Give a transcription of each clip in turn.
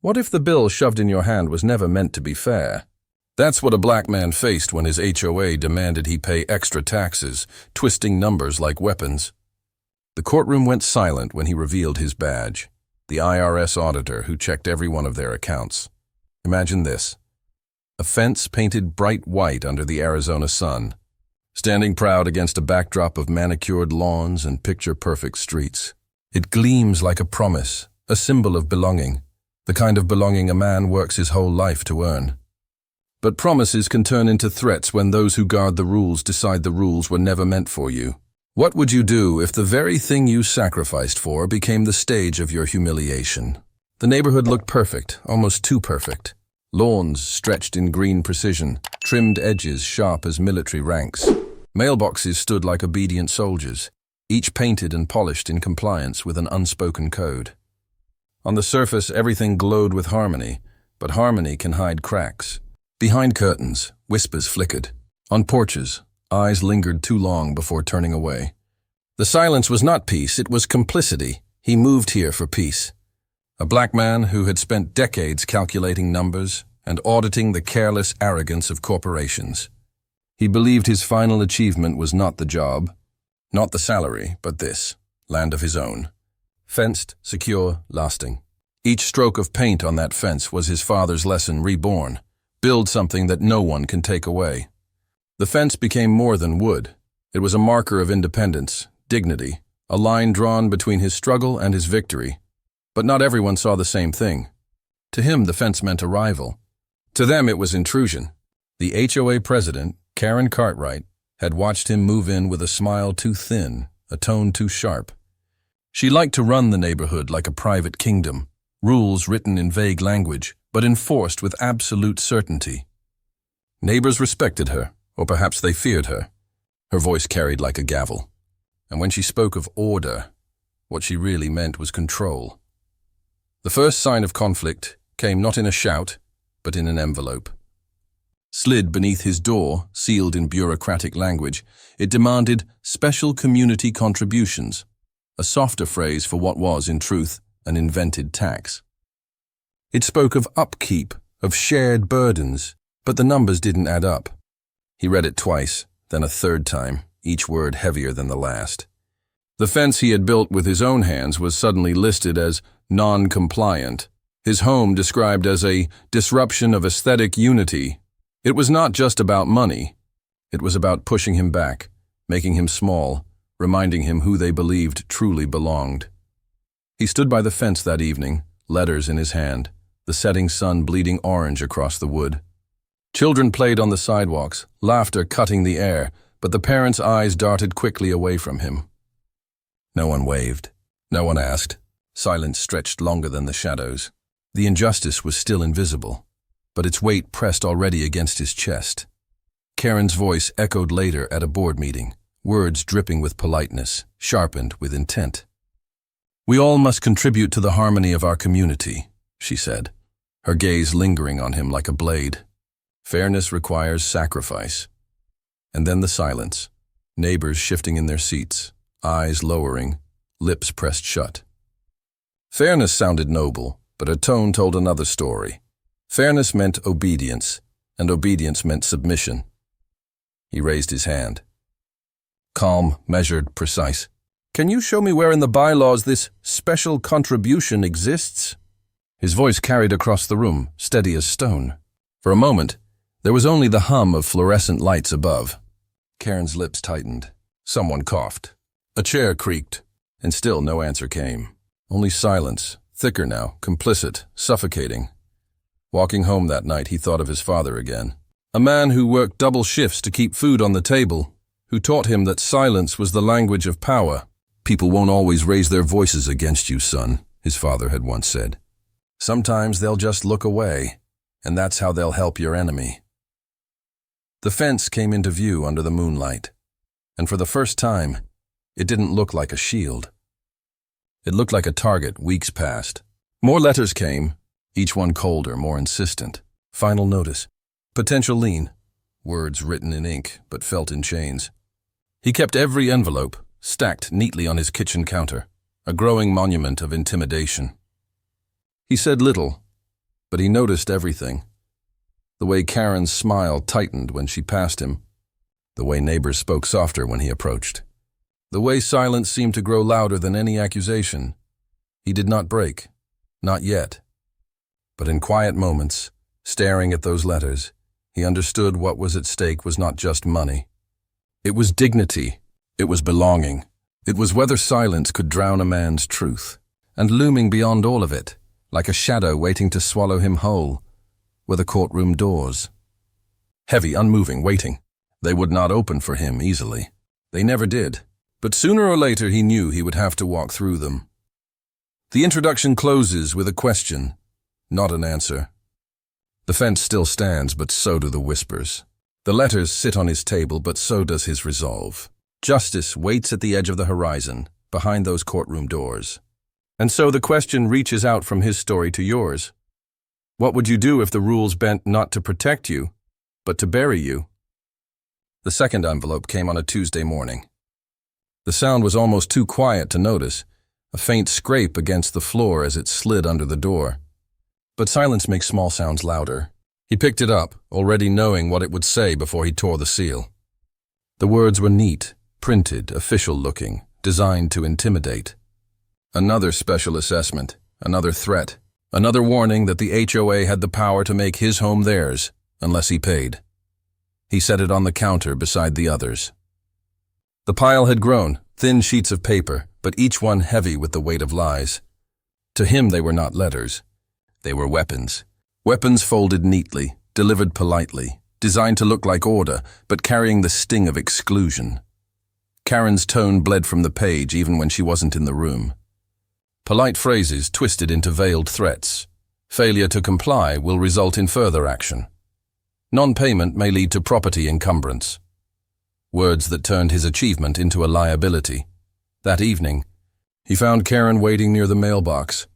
What if the bill shoved in your hand was never meant to be fair? That's what a black man faced when his HOA demanded he pay extra taxes, twisting numbers like weapons. The courtroom went silent when he revealed his badge, the IRS Auditor who checked every one of their accounts. Imagine this: a fence painted bright white under the Arizona sun, standing proud against a backdrop of manicured lawns and picture-perfect streets. It gleams like a promise, a symbol of belonging, the kind of belonging a man works his whole life to earn. But promises can turn into threats when those who guard the rules decide the rules were never meant for you. What would you do if the very thing you sacrificed for became the stage of your humiliation? The neighborhood looked perfect, almost too perfect. Lawns stretched in green precision, trimmed edges sharp as military ranks. Mailboxes stood like obedient soldiers, each painted and polished in compliance with an unspoken code. On the surface, everything glowed with harmony, but harmony can hide cracks. Behind curtains, whispers flickered. On porches, eyes lingered too long before turning away. The silence was not peace, it was complicity. He moved here for peace. A black man who had spent decades calculating numbers and auditing the careless arrogance of corporations. He believed his final achievement was not the job, not the salary, but this, land of his own. Fenced, secure, lasting. Each stroke of paint on that fence was his father's lesson reborn. Build something that no one can take away. The fence became more than wood. It was a marker of independence, dignity, a line drawn between his struggle and his victory. But not everyone saw the same thing. To him, the fence meant arrival. To them, it was intrusion. The HOA president, Karen Cartwright, had watched him move in with a smile too thin, a tone too sharp. She liked to run the neighborhood like a private kingdom, rules written in vague language, but enforced with absolute certainty. Neighbors respected her, or perhaps they feared her. Her voice carried like a gavel. And when she spoke of order, what she really meant was control. The first sign of conflict came not in a shout, but in an envelope. Slid beneath his door, sealed in bureaucratic language, it demanded special community contributions, a softer phrase for what was, in truth, an invented tax. It spoke of upkeep, of shared burdens, but the numbers didn't add up. He read it twice, then a third time, each word heavier than the last. The fence he had built with his own hands was suddenly listed as non-compliant, his home described as a disruption of aesthetic unity. It was not just about money. It was about pushing him back, making him small, reminding him who they believed truly belonged. He stood by the fence that evening, letters in his hand, the setting sun bleeding orange across the wood. Children played on the sidewalks, laughter cutting the air, but the parents' eyes darted quickly away from him. No one waved. No one asked. Silence stretched longer than the shadows. The injustice was still invisible, but its weight pressed already against his chest. Karen's voice echoed later at a board meeting, words dripping with politeness, sharpened with intent. "We all must contribute to the harmony of our community," she said, her gaze lingering on him like a blade. "Fairness requires sacrifice." And then the silence, neighbors shifting in their seats, eyes lowering, lips pressed shut. Fairness sounded noble, but her tone told another story. Fairness meant obedience, and obedience meant submission. He raised his hand. Calm, measured, precise. "Can you show me where in the bylaws this special contribution exists?" His voice carried across the room, steady as stone. For a moment, there was only the hum of fluorescent lights above. Karen's lips tightened. Someone coughed. A chair creaked, and still no answer came. Only silence, thicker now, complicit, suffocating. Walking home that night, he thought of his father again. A man who worked double shifts to keep food on the table, who taught him that silence was the language of power. "People won't always raise their voices against you, son," his father had once said. "Sometimes they'll just look away, and that's how they'll help your enemy." The fence came into view under the moonlight, and for the first time, it didn't look like a shield. It looked like a target weeks past. More letters came, each one colder, more insistent. Final notice. Potential lien. Words written in ink, but felt in chains. He kept every envelope, stacked neatly on his kitchen counter, a growing monument of intimidation. He said little, But he noticed everything. The way Karen's smile tightened when she passed him. The way neighbors spoke softer when he approached. The way silence seemed to grow louder than any accusation. He did not break. Not yet. But in quiet moments, staring at those letters, he understood what was at stake was not just money. It was dignity. It was belonging. It was whether silence could drown a man's truth. And looming beyond all of it, like a shadow waiting to swallow him whole, were the courtroom doors. Heavy, unmoving, waiting. They would not open for him easily. They never did. But sooner or later he knew he would have to walk through them. The introduction closes with a question, not an answer. The fence still stands, but so do the whispers. The letters sit on his table, but so does his resolve. Justice waits at the edge of the horizon, behind those courtroom doors. And so the question reaches out from his story to yours. What would you do if the rules bent not to protect you, but to bury you? The second envelope came on a Tuesday morning. The sound was almost too quiet to notice, a faint scrape against the floor as it slid under the door. But silence makes small sounds louder. He picked it up, already knowing what it would say before he tore the seal. The words were neat, printed, official-looking, designed to intimidate. Another special assessment, another threat, another warning that the HOA had the power to make his home theirs, unless he paid. He set it on the counter beside the others. The pile had grown, thin sheets of paper, but each one heavy with the weight of lies. To him they were not letters. They were weapons. Weapons folded neatly, delivered politely, designed to look like order, but carrying the sting of exclusion. Karen's tone bled from the page even when she wasn't in the room. Polite phrases twisted into veiled threats. Failure to comply will result in further action. Non-payment may lead to property encumbrance. Words that turned his achievement into a liability. That evening, he found Karen waiting near the mailbox.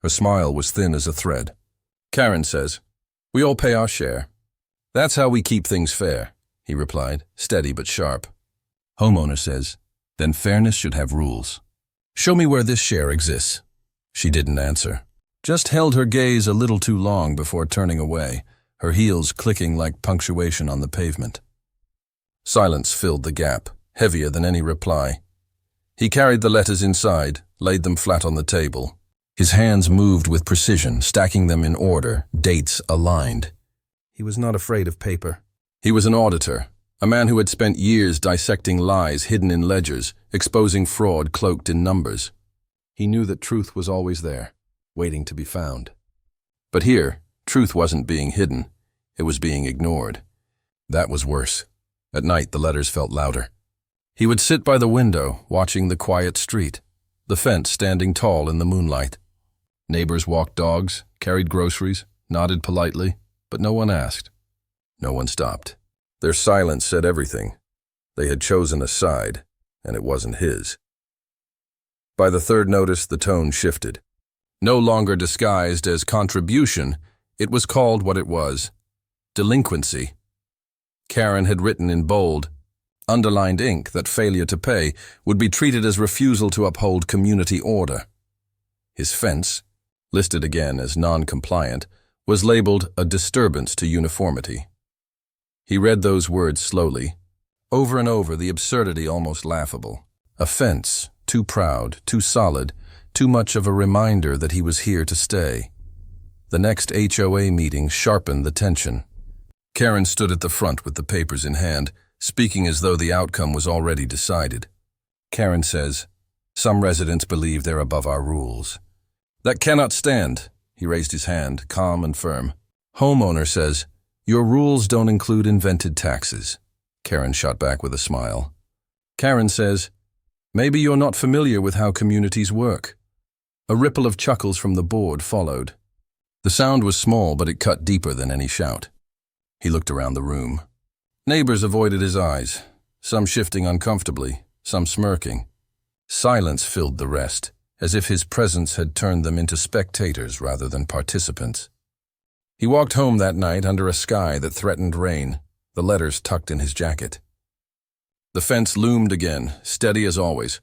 Her smile was thin as a thread. Karen says, "We all pay our share." "That's how we keep things fair," he replied, steady but sharp. Homeowner says, "Then fairness should have rules." "Show me where this share exists." She didn't answer, just held her gaze a little too long before turning away, her heels clicking like punctuation on the pavement. Silence filled the gap, heavier than any reply. He carried the letters inside, laid them flat on the table. His hands moved with precision, stacking them in order, dates aligned. He was not afraid of paper. He was an auditor, a man who had spent years dissecting lies hidden in ledgers, exposing fraud cloaked in numbers. He knew that truth was always there, waiting to be found. But here, truth wasn't being hidden. It was being ignored. That was worse. At night, the letters felt louder. He would sit by the window, watching the quiet street, the fence standing tall in the moonlight. Neighbors walked dogs, carried groceries, nodded politely, but no one asked. No one stopped. Their silence said everything. They had chosen a side, and it wasn't his. By the third notice, the tone shifted. No longer disguised as contribution, it was called what it was: delinquency. Karen had written in bold, underlined ink, that failure to pay would be treated as refusal to uphold community order. His fence, listed again as non-compliant, was labeled a disturbance to uniformity. He read those words slowly, over and over, the absurdity almost laughable. A fence, too proud, too solid, too much of a reminder that he was here to stay. The next HOA meeting sharpened the tension. Karen stood at the front with the papers in hand, speaking as though the outcome was already decided. Karen says, "Some residents believe they're above our rules." "That cannot stand." He raised his hand, calm and firm. Homeowner says, "Your rules don't include invented taxes." Karen shot back with a smile. Karen says, "Maybe you're not familiar with how communities work." A ripple of chuckles from the board followed. The sound was small, but it cut deeper than any shout. He looked around the room. Neighbors avoided his eyes, some shifting uncomfortably, some smirking. Silence filled the rest, as if his presence had turned them into spectators rather than participants. He walked home that night under a sky that threatened rain, the letters tucked in his jacket. The fence loomed again, steady as always,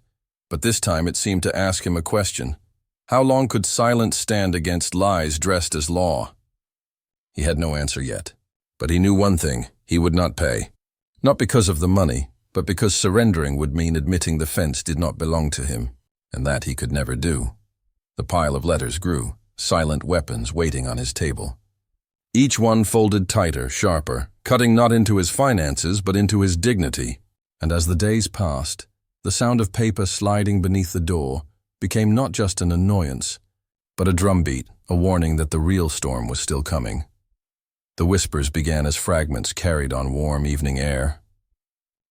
but this time it seemed to ask him a question. How long could silence stand against lies dressed as law? He had no answer yet. But he knew one thing: he would not pay. Not because of the money, but because surrendering would mean admitting the fence did not belong to him, and that he could never do. The pile of letters grew, silent weapons waiting on his table. Each one folded tighter, sharper, cutting not into his finances but into his dignity. And as the days passed, the sound of paper sliding beneath the door became not just an annoyance, but a drumbeat, a warning that the real storm was still coming. The whispers began as fragments carried on warm evening air.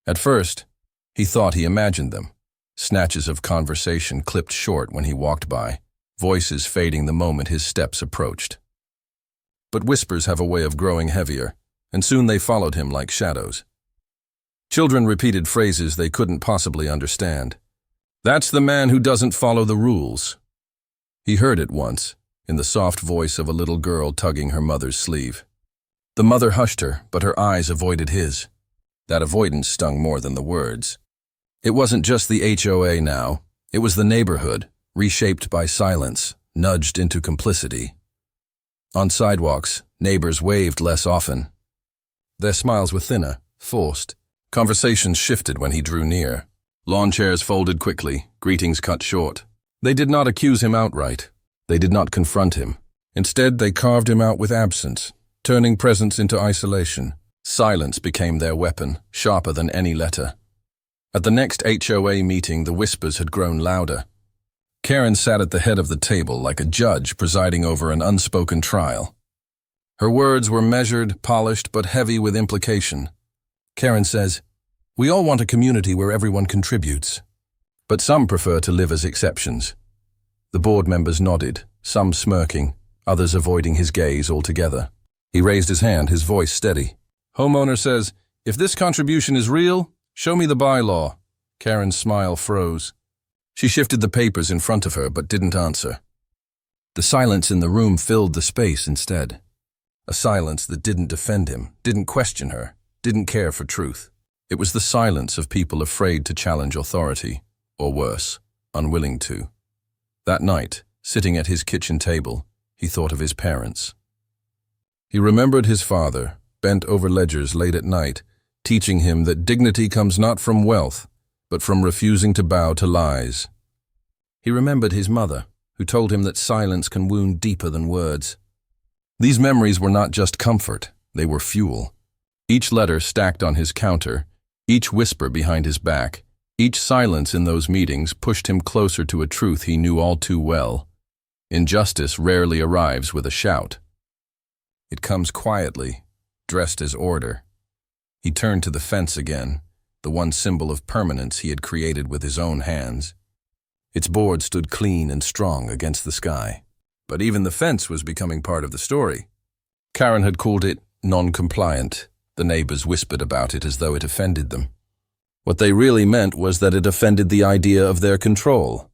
At first, he thought he imagined them, snatches of conversation clipped short when he walked by, voices fading the moment his steps approached. But whispers have a way of growing heavier, and soon they followed him like shadows. Children repeated phrases they couldn't possibly understand. "That's the man who doesn't follow the rules." He heard it once, in the soft voice of a little girl tugging her mother's sleeve. The mother hushed her, but her eyes avoided his. That avoidance stung more than the words. It wasn't just the HOA now, it was the neighborhood, reshaped by silence, nudged into complicity. On sidewalks, neighbors waved less often. Their smiles were thinner, forced. Conversations shifted when he drew near. Lawn chairs folded quickly, greetings cut short. They did not accuse him outright. They did not confront him. Instead, they carved him out with absence, turning presence into isolation. Silence became their weapon, sharper than any letter. At the next HOA meeting, the whispers had grown louder. Karen sat at the head of the table like a judge presiding over an unspoken trial. Her words were measured, polished, but heavy with implication. Karen says, "We all want a community where everyone contributes. But some prefer to live as exceptions." The board members nodded, some smirking, others avoiding his gaze altogether. He raised his hand, his voice steady. "Homeowner says, if this contribution is real, show me the bylaw." Karen's smile froze. She shifted the papers in front of her but didn't answer. The silence in the room filled the space instead. A silence that didn't defend him, didn't question her, didn't care for truth. It was the silence of people afraid to challenge authority, or worse, unwilling to. That night, sitting at his kitchen table, he thought of his parents. He remembered his father, bent over ledgers late at night, teaching him that dignity comes not from wealth, but from refusing to bow to lies. He remembered his mother, who told him that silence can wound deeper than words. These memories were not just comfort, they were fuel. Each letter stacked on his counter, each whisper behind his back, each silence in those meetings pushed him closer to a truth he knew all too well. Injustice rarely arrives with a shout. It comes quietly, dressed as order. He turned to the fence again, the one symbol of permanence he had created with his own hands. Its board stood clean and strong against the sky. But even the fence was becoming part of the story. Karen had called it non-compliant. The neighbors whispered about it as though it offended them. What they really meant was that it offended the idea of their control.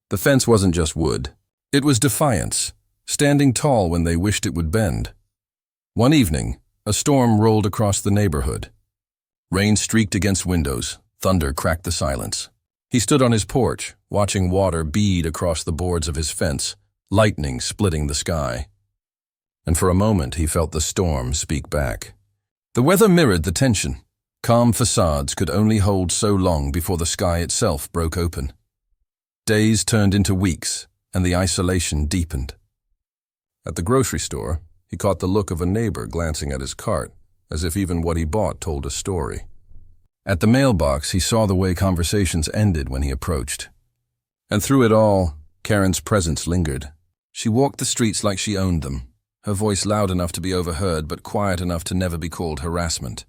The fence wasn't just wood. It was defiance, standing tall when they wished it would bend. One evening, a storm rolled across the neighborhood. Rain streaked against windows, thunder cracked the silence. He stood on his porch, watching water bead across the boards of his fence, lightning splitting the sky. And for a moment he felt the storm speak back. The weather mirrored the tension. Calm facades could only hold so long before the sky itself broke open. Days turned into weeks, and the isolation deepened. At the grocery store, he caught the look of a neighbor glancing at his cart, as if even what he bought told a story. At the mailbox, he saw the way conversations ended when he approached. And through it all, Karen's presence lingered. She walked the streets like she owned them, her voice loud enough to be overheard but quiet enough to never be called harassment.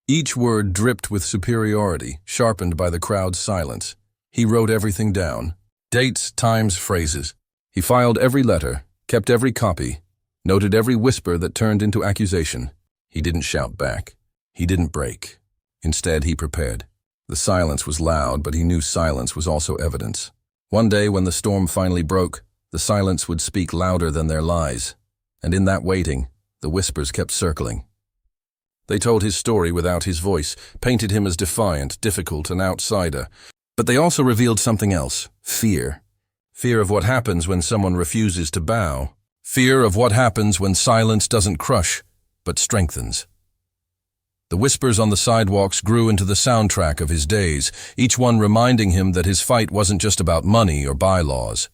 Each word dripped with superiority, sharpened by the crowd's silence. He wrote everything down. Dates, times, phrases. He filed every letter, kept every copy, noted every whisper that turned into accusation. He didn't shout back. He didn't break. Instead, he prepared. The silence was loud, but he knew silence was also evidence. One day, when the storm finally broke, the silence would speak louder than their lies. And in that waiting, the whispers kept circling. They told his story without his voice, painted him as defiant, difficult, an outsider. But they also revealed something else, fear. Fear of what happens when someone refuses to bow. Fear of what happens when silence doesn't crush, but strengthens. The whispers on the sidewalks grew into the soundtrack of his days, each one reminding him that his fight wasn't just about money or bylaws.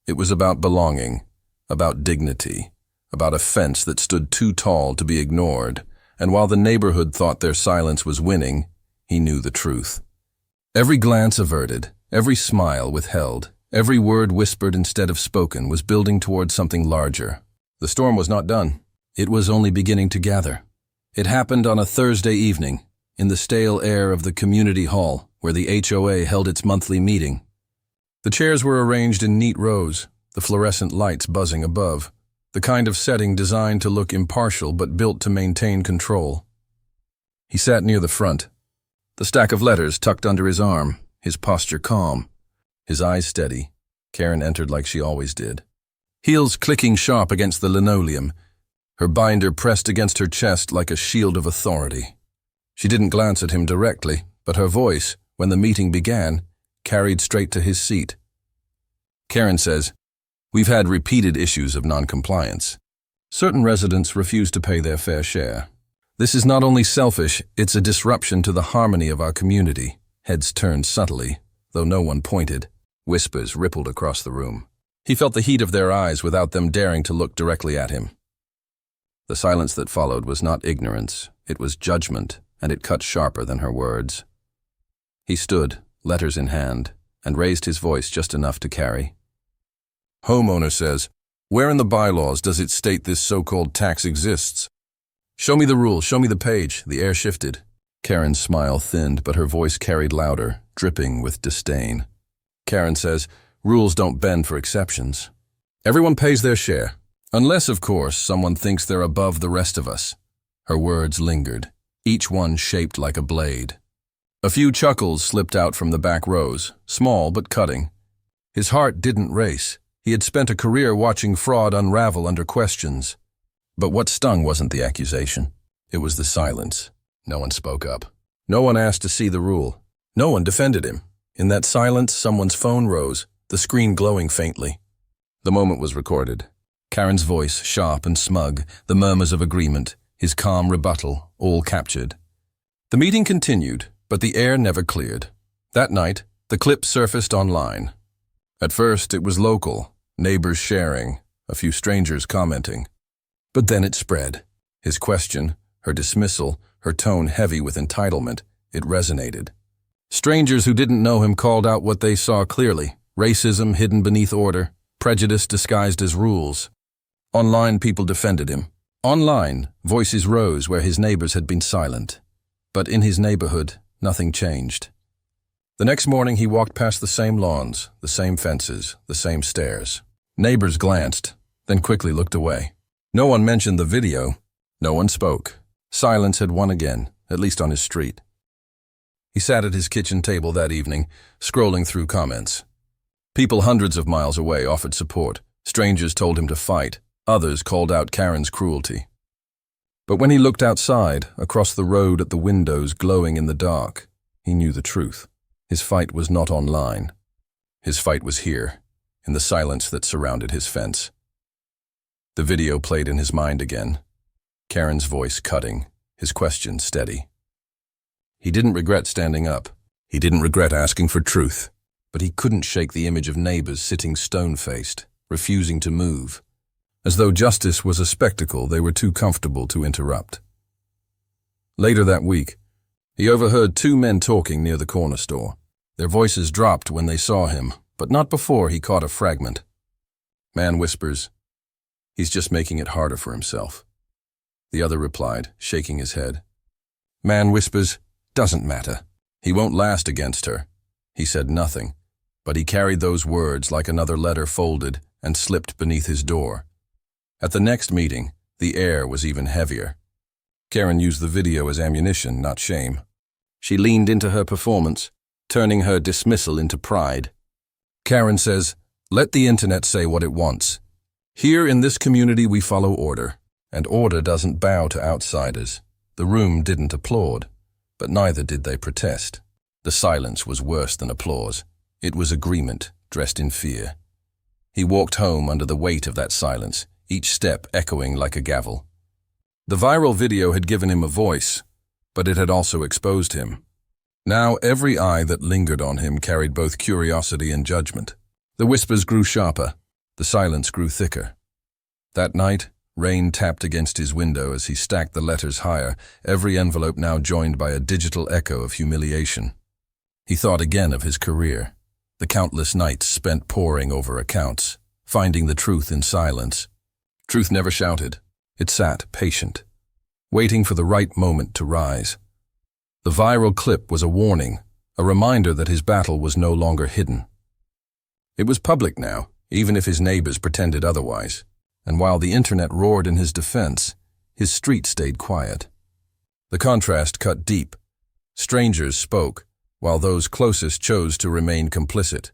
It was about belonging, about dignity, about a fence that stood too tall to be ignored, and while the neighborhood thought their silence was winning, he knew the truth. Every glance averted, every smile withheld, every word whispered instead of spoken was building toward something larger. The storm was not done. It was only beginning to gather. It happened on a Thursday evening, in the stale air of the community hall, where the HOA held its monthly meeting. The chairs were arranged in neat rows, the fluorescent lights buzzing above, the kind of setting designed to look impartial but built to maintain control. He sat near the front, the stack of letters tucked under his arm, his posture calm, his eyes steady. Karen entered like she always did. Heels clicking sharp against the linoleum, her binder pressed against her chest like a shield of authority. She didn't glance at him directly, but her voice, when the meeting began, carried straight to his seat. Karen says, "We've had repeated issues of noncompliance. Certain residents refuse to pay their fair share. This is not only selfish, it's a disruption to the harmony of our community." Heads turned subtly, though no one pointed. Whispers rippled across the room. He felt the heat of their eyes without them daring to look directly at him. The silence that followed was not ignorance, it was judgment, and it cut sharper than her words. He stood, letters in hand, and raised his voice just enough to carry. "Homeowner says, where in the bylaws does it state this so-called tax exists? Show me the rule, show me the page." The air shifted. Karen's smile thinned, but her voice carried louder, dripping with disdain. Karen says, "Rules don't bend for exceptions. Everyone pays their share. Unless, of course, someone thinks they're above the rest of us." Her words lingered, each one shaped like a blade. A few chuckles slipped out from the back rows, small but cutting. His heart didn't race. He had spent a career watching fraud unravel under questions. But what stung wasn't the accusation. It was the silence. No one spoke up. No one asked to see the rule. No one defended him. In that silence, someone's phone rose, the screen glowing faintly. The moment was recorded. Karen's voice, sharp and smug, the murmurs of agreement, his calm rebuttal, all captured. The meeting continued, but the air never cleared. That night, the clip surfaced online. At first, it was local, neighbors sharing, a few strangers commenting. But then it spread. His question, her dismissal, her tone heavy with entitlement, it resonated. Strangers who didn't know him called out what they saw clearly: racism hidden beneath order, prejudice disguised as rules. Online, people defended him. Online, voices rose where his neighbors had been silent. But in his neighborhood, nothing changed. The next morning, he walked past the same lawns, the same fences, the same stairs. Neighbors glanced, then quickly looked away. No one mentioned the video. No one spoke. Silence had won again, at least on his street. He sat at his kitchen table that evening, scrolling through comments. People hundreds of miles away offered support. Strangers told him to fight. Others called out Karen's cruelty. But when he looked outside, across the road at the windows glowing in the dark, he knew the truth. His fight was not online. His fight was here, in the silence that surrounded his fence. The video played in his mind again. Karen's voice cutting, his question steady. He didn't regret standing up. He didn't regret asking for truth. But he couldn't shake the image of neighbors sitting stone-faced, refusing to move. As though justice was a spectacle they were too comfortable to interrupt. Later that week, he overheard two men talking near the corner store. Their voices dropped when they saw him, but not before he caught a fragment. Man whispers, "He's just making it harder for himself." The other replied, shaking his head. Man whispers, "Doesn't matter. He won't last against her." He said nothing, but he carried those words like another letter folded and slipped beneath his door. At the next meeting, the air was even heavier. Karen used the video as ammunition, not shame. She leaned into her performance, turning her dismissal into pride. Karen says, "Let the internet say what it wants. Here in this community we follow order, and order doesn't bow to outsiders." The room didn't applaud, but neither did they protest. The silence was worse than applause. It was agreement dressed in fear. He walked home under the weight of that silence, each step echoing like a gavel. The viral video had given him a voice, but it had also exposed him. Now every eye that lingered on him carried both curiosity and judgment. The whispers grew sharper, the silence grew thicker. That night, rain tapped against his window as he stacked the letters higher, every envelope now joined by a digital echo of humiliation. He thought again of his career, the countless nights spent poring over accounts, finding the truth in silence. Truth never shouted. It sat, patient, waiting for the right moment to rise. The viral clip was a warning, a reminder that his battle was no longer hidden. It was public now, even if his neighbors pretended otherwise. And while the internet roared in his defense, his street stayed quiet. The contrast cut deep. Strangers spoke, while those closest chose to remain complicit.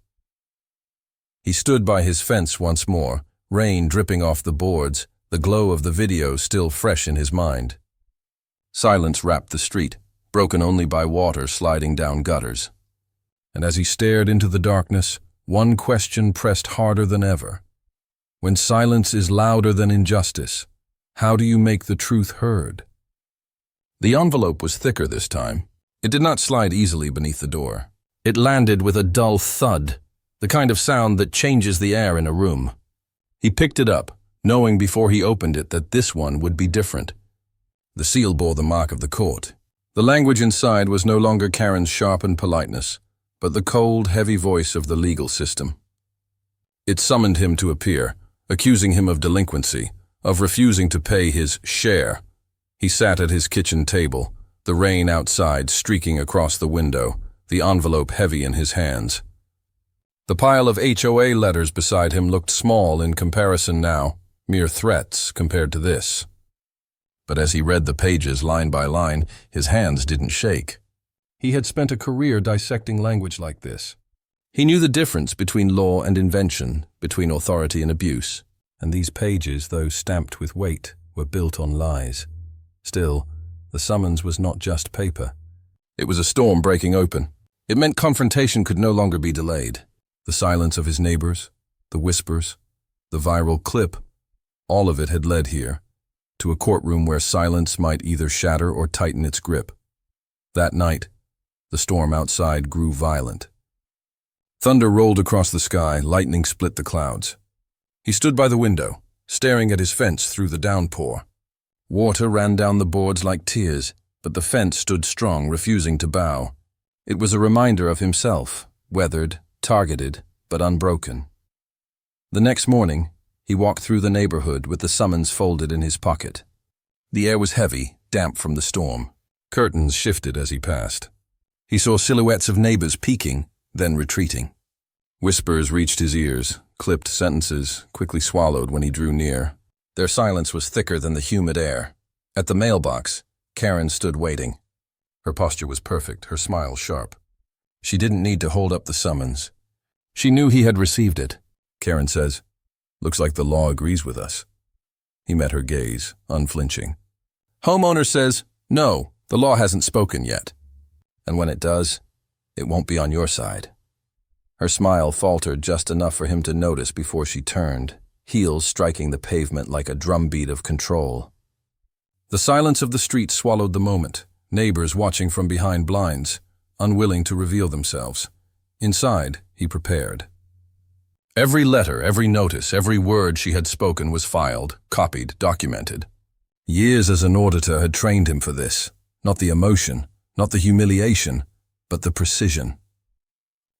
He stood by his fence once more, rain dripping off the boards, the glow of the video still fresh in his mind. Silence wrapped the street, broken only by water sliding down gutters. And as he stared into the darkness, one question pressed harder than ever. When silence is louder than injustice, how do you make the truth heard? The envelope was thicker this time. It did not slide easily beneath the door. It landed with a dull thud, the kind of sound that changes the air in a room. He picked it up, knowing before he opened it that this one would be different. The seal bore the mark of the court. The language inside was no longer Karen's sharpened politeness, but the cold, heavy voice of the legal system. It summoned him to appear, accusing him of delinquency, of refusing to pay his share. He sat at his kitchen table, the rain outside streaking across the window, the envelope heavy in his hands. The pile of HOA letters beside him looked small in comparison now, mere threats compared to this. But as he read the pages line by line, his hands didn't shake. He had spent a career dissecting language like this. He knew the difference between law and invention, between authority and abuse, and these pages, though stamped with weight, were built on lies. Still, the summons was not just paper. It was a storm breaking open. It meant confrontation could no longer be delayed. The silence of his neighbors, the whispers, the viral clip, all of it had led here, to a courtroom where silence might either shatter or tighten its grip. That night, the storm outside grew violent. Thunder rolled across the sky, lightning split the clouds. He stood by the window, staring at his fence through the downpour. Water ran down the boards like tears, but the fence stood strong, refusing to bow. It was a reminder of himself, weathered, targeted, but unbroken. The next morning, he walked through the neighborhood with the summons folded in his pocket. The air was heavy, damp from the storm. Curtains shifted as he passed. He saw silhouettes of neighbors peeking, then retreating. Whispers reached his ears, clipped sentences, quickly swallowed when he drew near. Their silence was thicker than the humid air. At the mailbox, Karen stood waiting. Her posture was perfect, her smile sharp. She didn't need to hold up the summons. She knew he had received it. Karen says, "Looks like the law agrees with us." He met her gaze, unflinching. "Homeowner says, no, the law hasn't spoken yet. And when it does, it won't be on your side." Her smile faltered just enough for him to notice before she turned, heels striking the pavement like a drumbeat of control. The silence of the street swallowed the moment, neighbors watching from behind blinds, unwilling to reveal themselves. Inside, he prepared. Every letter, every notice, every word she had spoken was filed, copied, documented. Years as an auditor had trained him for this, not the emotion, not the humiliation, but the precision.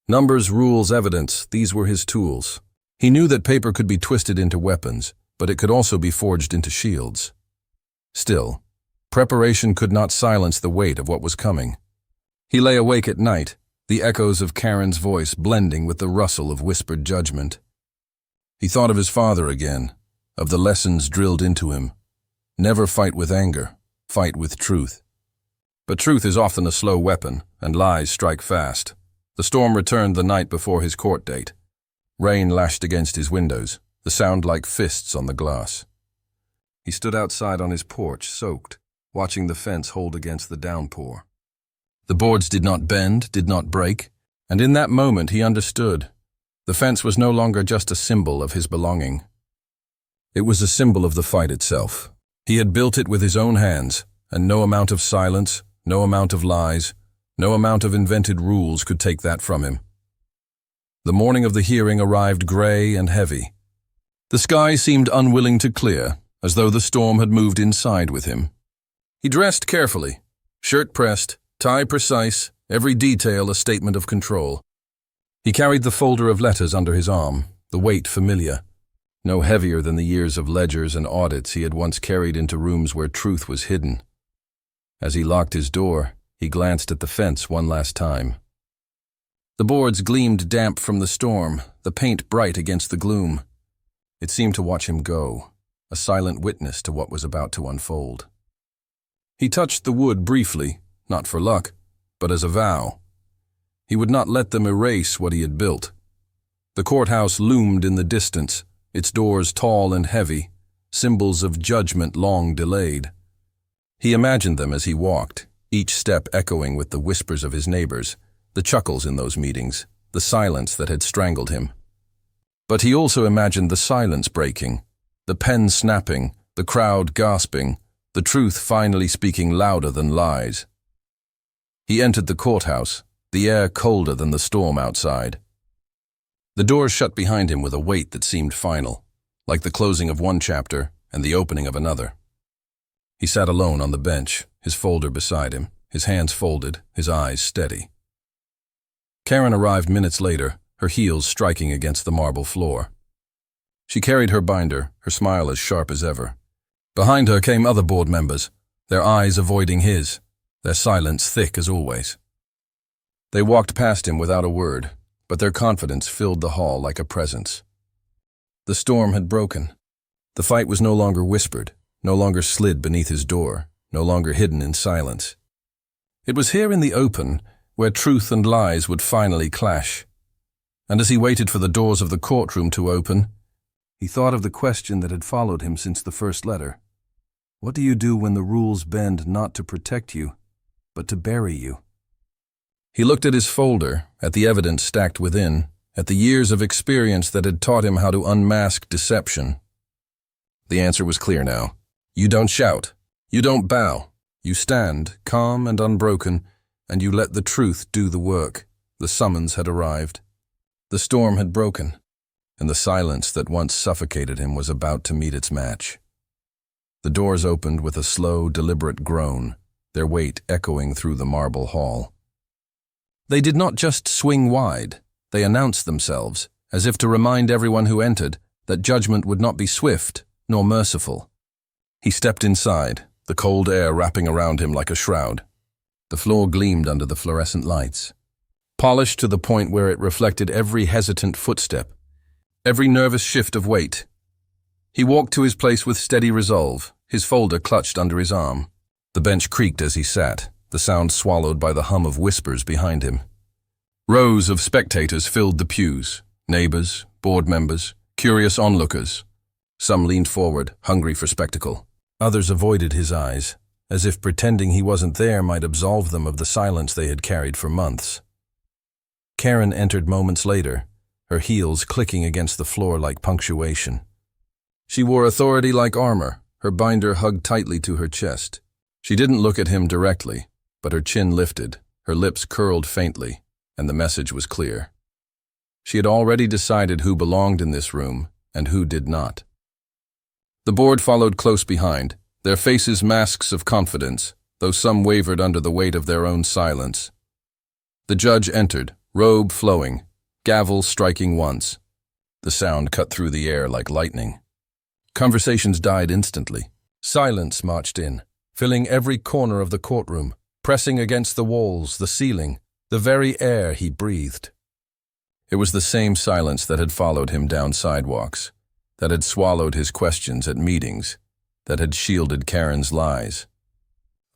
Numbers, rules, evidence, these were his tools. He knew that paper could be twisted into weapons, but it could also be forged into shields. Still, preparation could not silence the weight of what was coming. He lay awake at night, the echoes of Karen's voice blending with the rustle of whispered judgment. He thought of his father again, of the lessons drilled into him. Never fight with anger, fight with truth. But truth is often a slow weapon, and lies strike fast. The storm returned the night before his court date. Rain lashed against his windows, the sound like fists on the glass. He stood outside on his porch, soaked, watching the fence hold against the downpour. The boards did not bend, did not break, and in that moment he understood. The fence was no longer just a symbol of his belonging. It was a symbol of the fight itself. He had built it with his own hands, and no amount of silence, no amount of lies, no amount of invented rules could take that from him. The morning of the hearing arrived gray and heavy. The sky seemed unwilling to clear, as though the storm had moved inside with him. He dressed carefully, shirt pressed, tie precise, every detail a statement of control. He carried the folder of letters under his arm, the weight familiar, no heavier than the years of ledgers and audits he had once carried into rooms where truth was hidden. As he locked his door, he glanced at the fence one last time. The boards gleamed damp from the storm, the paint bright against the gloom. It seemed to watch him go, a silent witness to what was about to unfold. He touched the wood briefly, not for luck, but as a vow. He would not let them erase what he had built. The courthouse loomed in the distance, its doors tall and heavy, symbols of judgment long delayed. He imagined them as he walked, each step echoing with the whispers of his neighbors, the chuckles in those meetings, the silence that had strangled him. But he also imagined the silence breaking, the pen snapping, the crowd gasping, the truth finally speaking louder than lies. He entered the courthouse, the air colder than the storm outside. The doors shut behind him with a weight that seemed final, like the closing of one chapter and the opening of another. He sat alone on the bench, his folder beside him, his hands folded, his eyes steady. Karen arrived minutes later, her heels striking against the marble floor. She carried her binder, her smile as sharp as ever. Behind her came other board members, their eyes avoiding his, their silence thick as always. They walked past him without a word, but their confidence filled the hall like a presence. The storm had broken. The fight was no longer whispered, no longer slid beneath his door, no longer hidden in silence. It was here in the open where truth and lies would finally clash. And as he waited for the doors of the courtroom to open, he thought of the question that had followed him since the first letter. What do you do when the rules bend not to protect you, but to bury you? He looked at his folder, at the evidence stacked within, at the years of experience that had taught him how to unmask deception. The answer was clear now. You don't shout. You don't bow. You stand, calm and unbroken, and you let the truth do the work. The summons had arrived. The storm had broken, and the silence that once suffocated him was about to meet its match. The doors opened with a slow, deliberate groan, their weight echoing through the marble hall. They did not just swing wide, they announced themselves, as if to remind everyone who entered that judgment would not be swift nor merciful. He stepped inside, the cold air wrapping around him like a shroud. The floor gleamed under the fluorescent lights, polished to the point where it reflected every hesitant footstep, every nervous shift of weight. He walked to his place with steady resolve, his folder clutched under his arm. The bench creaked as he sat, the sound swallowed by the hum of whispers behind him. Rows of spectators filled the pews, neighbors, board members, curious onlookers. Some leaned forward, hungry for spectacle. Others avoided his eyes, as if pretending he wasn't there might absolve them of the silence they had carried for months. Karen entered moments later, her heels clicking against the floor like punctuation. She wore authority like armor, her binder hugged tightly to her chest. She didn't look at him directly, but her chin lifted, her lips curled faintly, and the message was clear. She had already decided who belonged in this room and who did not. The board followed close behind, their faces masks of confidence, though some wavered under the weight of their own silence. The judge entered, robe flowing, gavel striking once. The sound cut through the air like lightning. Conversations died instantly. Silence marched in, filling every corner of the courtroom, pressing against the walls, the ceiling, the very air he breathed. It was the same silence that had followed him down sidewalks, that had swallowed his questions at meetings, that had shielded Karen's lies.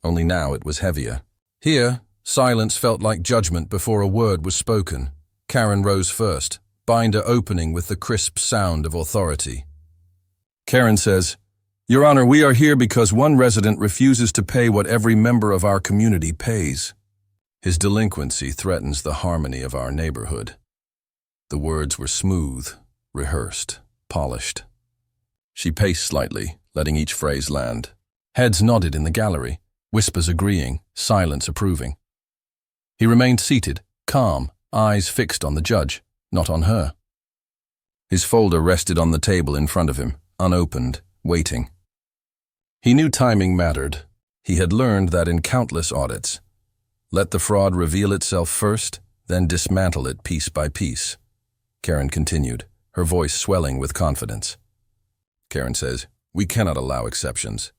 Only now it was heavier. Here, silence felt like judgment before a word was spoken. Karen rose first, binder opening with the crisp sound of authority. Karen says, "Your Honor, we are here because one resident refuses to pay what every member of our community pays. His delinquency threatens the harmony of our neighborhood." The words were smooth, rehearsed, polished. She paced slightly, letting each phrase land. Heads nodded in the gallery, whispers agreeing, silence approving. He remained seated, calm, eyes fixed on the judge, not on her. His folder rested on the table in front of him, unopened, waiting. He knew timing mattered. He had learned that in countless audits. Let the fraud reveal itself first, then dismantle it piece by piece. Karen continued, her voice swelling with confidence. Karen says, "We cannot allow exceptions.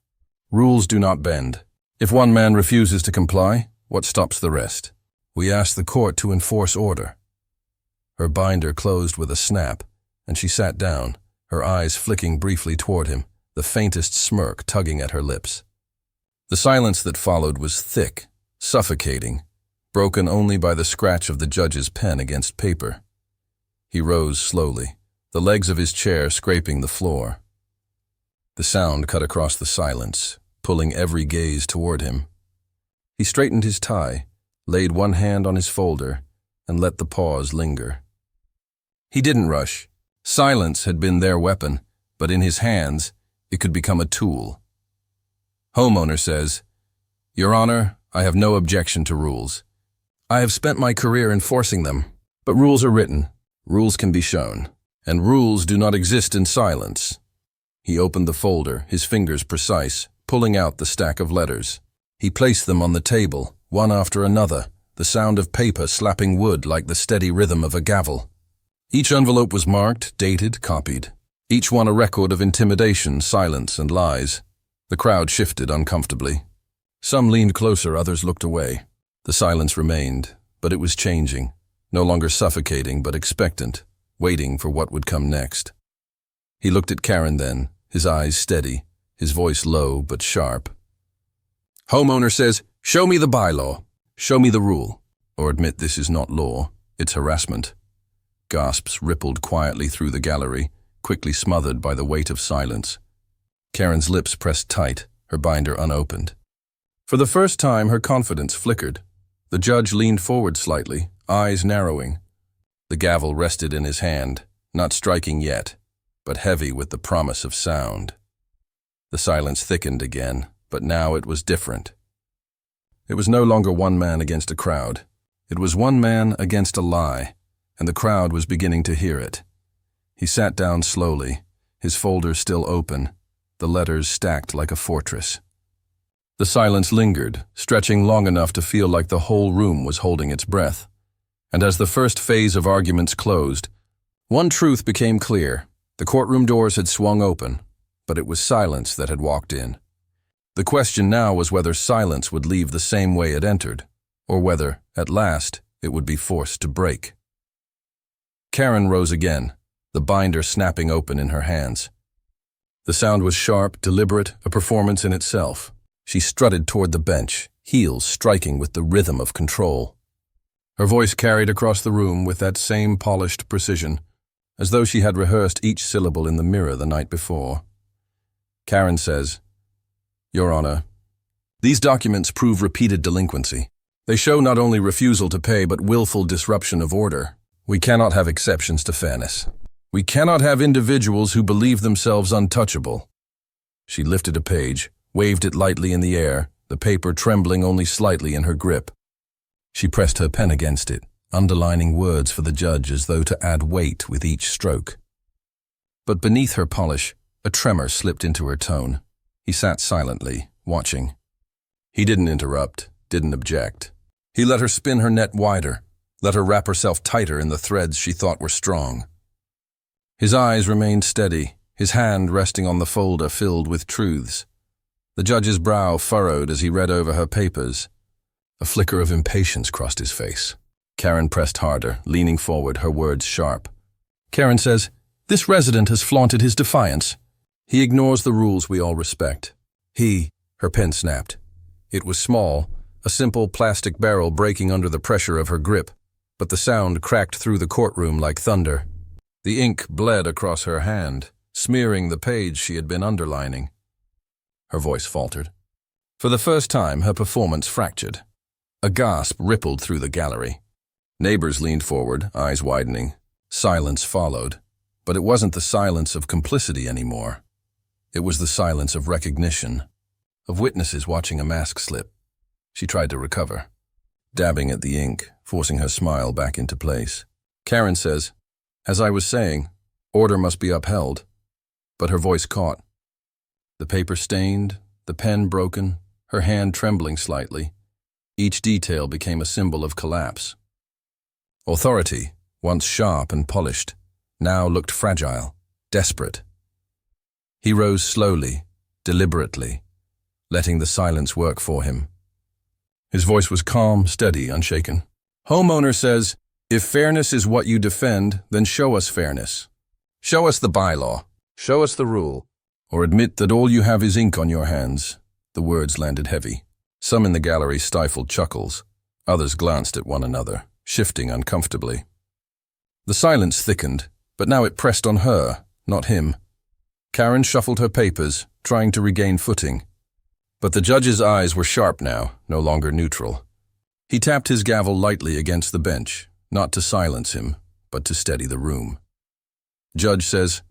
Rules do not bend. If one man refuses to comply, what stops the rest? We ask the court to enforce order." Her binder closed with a snap, and she sat down, her eyes flicking briefly toward him, the faintest smirk tugging at her lips. The silence that followed was thick, suffocating, broken only by the scratch of the judge's pen against paper. He rose slowly, the legs of his chair scraping the floor. The sound cut across the silence, pulling every gaze toward him. He straightened his tie, laid one hand on his folder, and let the pause linger. He didn't rush. Silence had been their weapon, but in his hands, it could become a tool. Homeowner says, "Your Honor, I have no objection to rules. I have spent my career enforcing them, but rules are written, rules can be shown, and rules do not exist in silence." He opened the folder, his fingers precise, pulling out the stack of letters. He placed them on the table, one after another, the sound of paper slapping wood like the steady rhythm of a gavel. Each envelope was marked, dated, copied. Each one a record of intimidation, silence, and lies. The crowd shifted uncomfortably. Some leaned closer, others looked away. The silence remained, but it was changing, no longer suffocating but expectant, waiting for what would come next. He looked at Karen then, his eyes steady, his voice low but sharp. Homeowner says, "Show me the bylaw. Show me the rule. Or admit this is not law, it's harassment." Gasps rippled quietly through the gallery, quickly smothered by the weight of silence. Karen's lips pressed tight, her binder unopened. For the first time, her confidence flickered. The judge leaned forward slightly, eyes narrowing. The gavel rested in his hand, not striking yet, but heavy with the promise of sound. The silence thickened again, but now it was different. It was no longer one man against a crowd. It was one man against a lie, and the crowd was beginning to hear it. He sat down slowly, his folder still open, the letters stacked like a fortress. The silence lingered, stretching long enough to feel like the whole room was holding its breath. And as the first phase of arguments closed, one truth became clear. The courtroom doors had swung open, but it was silence that had walked in. The question now was whether silence would leave the same way it entered, or whether, at last, it would be forced to break. Karen rose again, the binder snapping open in her hands. The sound was sharp, deliberate, a performance in itself. She strutted toward the bench, heels striking with the rhythm of control. Her voice carried across the room with that same polished precision, as though she had rehearsed each syllable in the mirror the night before. Karen says, "Your Honor, these documents prove repeated delinquency. They show not only refusal to pay but willful disruption of order. We cannot have exceptions to fairness. We cannot have individuals who believe themselves untouchable." She lifted a page, waved it lightly in the air, the paper trembling only slightly in her grip. She pressed her pen against it, underlining words for the judge as though to add weight with each stroke. But beneath her polish, a tremor slipped into her tone. He sat silently, watching. He didn't interrupt, didn't object. He let her spin her net wider, let her wrap herself tighter in the threads she thought were strong. His eyes remained steady, his hand resting on the folder filled with truths. The judge's brow furrowed as he read over her papers. A flicker of impatience crossed his face. Karen pressed harder, leaning forward, her words sharp. Karen says, "This resident has flaunted his defiance. He ignores the rules we all respect. Her pen snapped. It was small, a simple plastic barrel breaking under the pressure of her grip, but the sound cracked through the courtroom like thunder. The ink bled across her hand, smearing the page she had been underlining. Her voice faltered. For the first time, her performance fractured. A gasp rippled through the gallery. Neighbors leaned forward, eyes widening. Silence followed, but it wasn't the silence of complicity anymore. It was the silence of recognition, of witnesses watching a mask slip. She tried to recover, dabbing at the ink, forcing her smile back into place. Karen says, "As I was saying, order must be upheld." But her voice caught. The paper stained, the pen broken, her hand trembling slightly. Each detail became a symbol of collapse. Authority, once sharp and polished, now looked fragile, desperate. He rose slowly, deliberately, letting the silence work for him. His voice was calm, steady, unshaken. "Homeowner says, if fairness is what you defend, then show us fairness. Show us the bylaw. Show us the rule. Or admit that all you have is ink on your hands." The words landed heavy. Some in the gallery stifled chuckles. Others glanced at one another, shifting uncomfortably. The silence thickened, but now it pressed on her, not him. Karen shuffled her papers, trying to regain footing. But the judge's eyes were sharp now, no longer neutral. He tapped his gavel lightly against the bench, not to silence him, but to steady the room. Judge says,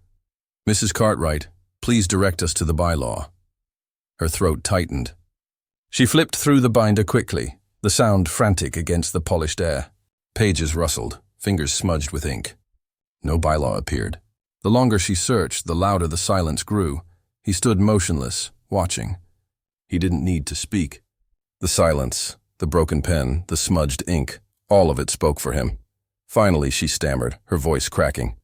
"Mrs. Cartwright, please direct us to the bylaw." Her throat tightened. She flipped through the binder quickly, the sound frantic against the polished air. Pages rustled, fingers smudged with ink. No bylaw appeared. The longer she searched, the louder the silence grew. He stood motionless, watching. He didn't need to speak. The silence, the broken pen, the smudged ink, all of it spoke for him. Finally, she stammered, her voice cracking.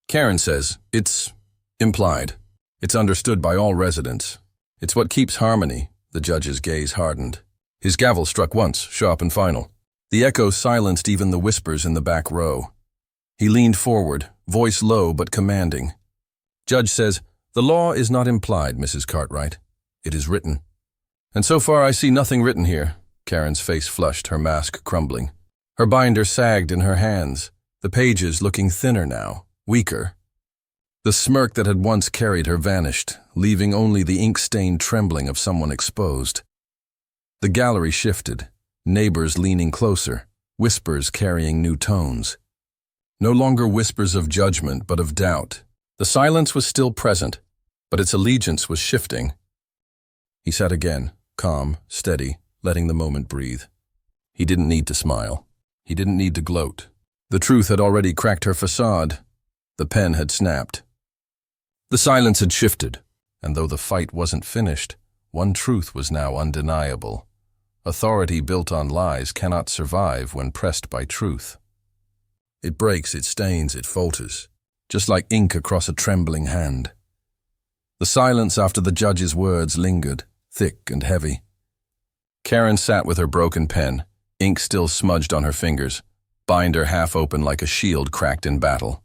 Karen says, "It's implied. It's understood by all residents. It's what keeps harmony." The judge's gaze hardened. His gavel struck once, sharp and final. The echo silenced even the whispers in the back row. He leaned forward, voice low but commanding. Judge says, "The law is not implied, Mrs. Cartwright. It is written." "And so far I see nothing written here." Karen's face flushed, her mask crumbling. Her binder sagged in her hands, the pages looking thinner now, weaker. The smirk that had once carried her vanished, leaving only the ink-stained trembling of someone exposed. The gallery shifted, neighbors leaning closer, whispers carrying new tones. No longer whispers of judgment, but of doubt. The silence was still present, but its allegiance was shifting. He sat again, calm, steady, letting the moment breathe. He didn't need to smile. He didn't need to gloat. The truth had already cracked her facade. The pen had snapped. The silence had shifted, and though the fight wasn't finished, one truth was now undeniable. Authority built on lies cannot survive when pressed by truth. It breaks, it stains, it falters, just like ink across a trembling hand. The silence after the judge's words lingered, thick and heavy. Karen sat with her broken pen, ink still smudged on her fingers, binder half open like a shield cracked in battle.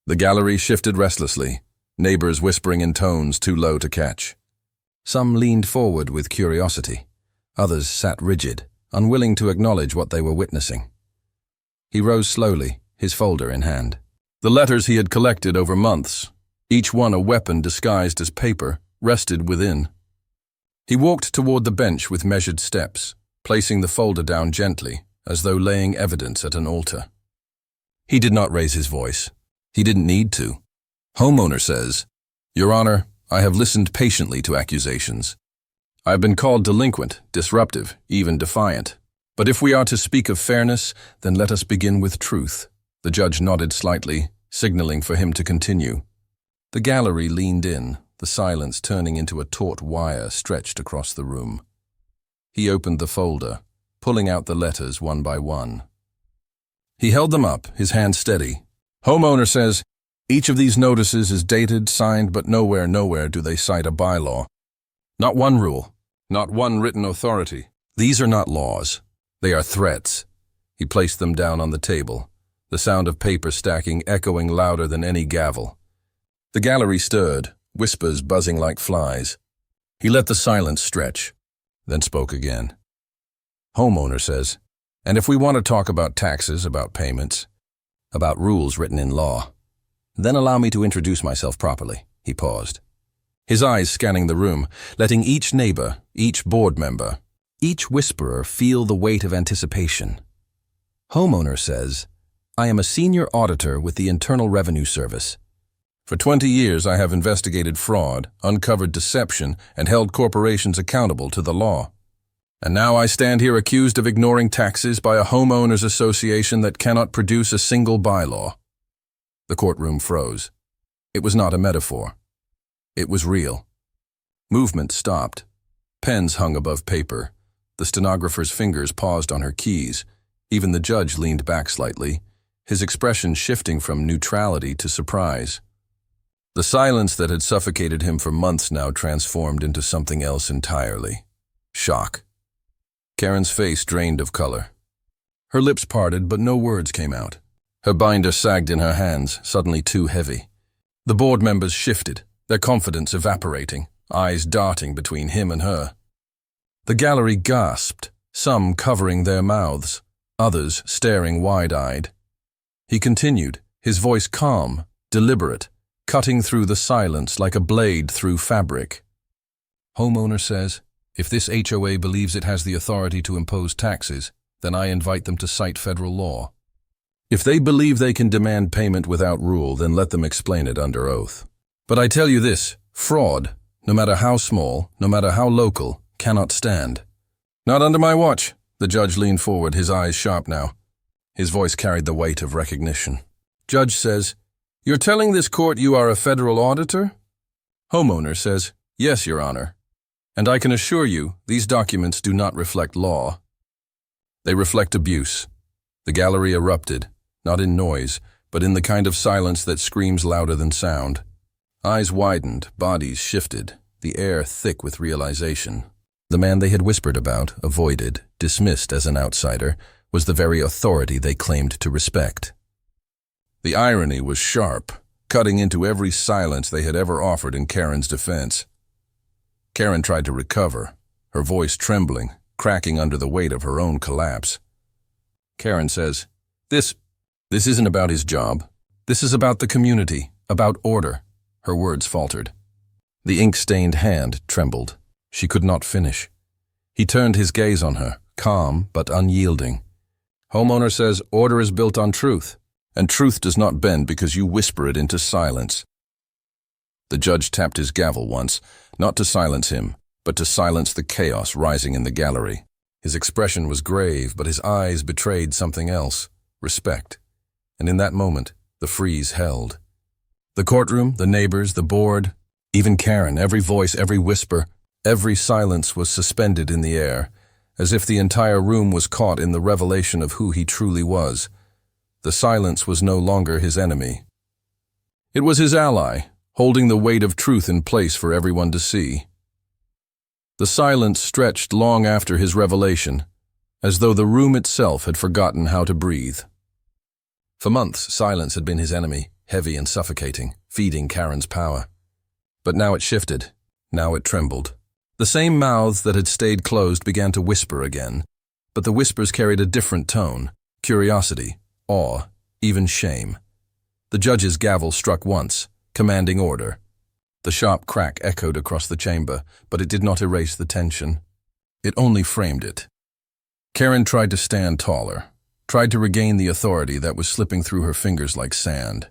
The gallery shifted restlessly, neighbors whispering in tones too low to catch. Some leaned forward with curiosity. Others sat rigid, unwilling to acknowledge what they were witnessing. He rose slowly, his folder in hand. The letters he had collected over months, each one a weapon disguised as paper, rested within. He walked toward the bench with measured steps, placing the folder down gently, as though laying evidence at an altar. He did not raise his voice. He didn't need to. Homeowner says, "Your Honor, I have listened patiently to accusations. I have been called delinquent, disruptive, even defiant. But if we are to speak of fairness, then let us begin with truth." The judge nodded slightly, signaling for him to continue. The gallery leaned in, the silence turning into a taut wire stretched across the room. He opened the folder, pulling out the letters one by one. He held them up, his hand steady. Homeowner says, "Each of these notices is dated, signed, but nowhere do they cite a bylaw. Not one rule, not one written authority. These are not laws. They are threats." He placed them down on the table, the sound of paper stacking echoing louder than any gavel. The gallery stirred, whispers buzzing like flies. He let the silence stretch, then spoke again. Homeowner says, "And if we want to talk about taxes, about payments, about rules written in law, then allow me to introduce myself properly." He paused, his eyes scanning the room, letting each neighbor, each board member, each whisperer feel the weight of anticipation. Homeowner says, I am a senior auditor with the Internal Revenue Service. For 20 years, I have investigated fraud, uncovered deception, and held corporations accountable to the law. And now I stand here accused of ignoring taxes by a homeowners association that cannot produce a single bylaw. The courtroom froze. It was not a metaphor. It was real. Movement stopped. Pens hung above paper. The stenographer's fingers paused on her keys. Even the judge leaned back slightly, his expression shifting from neutrality to surprise. The silence that had suffocated him for months now transformed into something else entirely. Shock. Karen's face drained of color. Her lips parted, but no words came out. Her binder sagged in her hands, suddenly too heavy. The board members shifted, their confidence evaporating, eyes darting between him and her. The gallery gasped, some covering their mouths, others staring wide-eyed. He continued, his voice calm, deliberate, cutting through the silence like a blade through fabric. Homeowner says, if this HOA believes it has the authority to impose taxes, then I invite them to cite federal law. If they believe they can demand payment without rule, then let them explain it under oath. But I tell you this, fraud, no matter how small, no matter how local, cannot stand. Not under my watch. The judge leaned forward, his eyes sharp now. His voice carried the weight of recognition. Judge says, you're telling this court you are a federal auditor? Homeowner says, yes, Your Honor. And I can assure you, these documents do not reflect law. They reflect abuse. The gallery erupted, not in noise, but in the kind of silence that screams louder than sound. Eyes widened, bodies shifted, the air thick with realization. The man they had whispered about, avoided, dismissed as an outsider, was the very authority they claimed to respect. The irony was sharp, cutting into every silence they had ever offered in Karen's defense. Karen tried to recover, her voice trembling, cracking under the weight of her own collapse. Karen says, This isn't about his job. This is about the community, about order. Her words faltered. The ink-stained hand trembled. She could not finish. He turned his gaze on her, calm but unyielding. Homeowner says order is built on truth, and truth does not bend because you whisper it into silence. The judge tapped his gavel once, not to silence him, but to silence the chaos rising in the gallery. His expression was grave, but his eyes betrayed something else, respect. And in that moment, the freeze held. The courtroom, the neighbors, the board, even Karen, every voice, every whisper, every silence was suspended in the air, as if the entire room was caught in the revelation of who he truly was. The silence was no longer his enemy. It was his ally, holding the weight of truth in place for everyone to see. The silence stretched long after his revelation, as though the room itself had forgotten how to breathe. For months, silence had been his enemy, heavy and suffocating, feeding Karen's power. But now it shifted. Now it trembled. The same mouths that had stayed closed began to whisper again, but the whispers carried a different tone, curiosity, awe, even shame. The judge's gavel struck once, commanding order. The sharp crack echoed across the chamber, but it did not erase the tension. It only framed it. Karen tried to stand taller, tried to regain the authority that was slipping through her fingers like sand.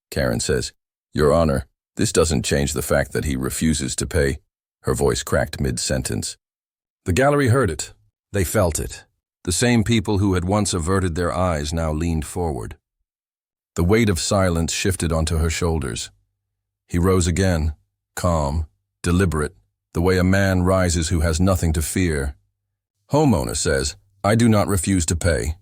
Karen says, Your Honor, this doesn't change the fact that he refuses to pay. Her voice cracked mid-sentence. The gallery heard it. They felt it. The same people who had once averted their eyes now leaned forward. The weight of silence shifted onto her shoulders. He rose again, calm, deliberate, the way a man rises who has nothing to fear. Homeowner says, I do not refuse to pay.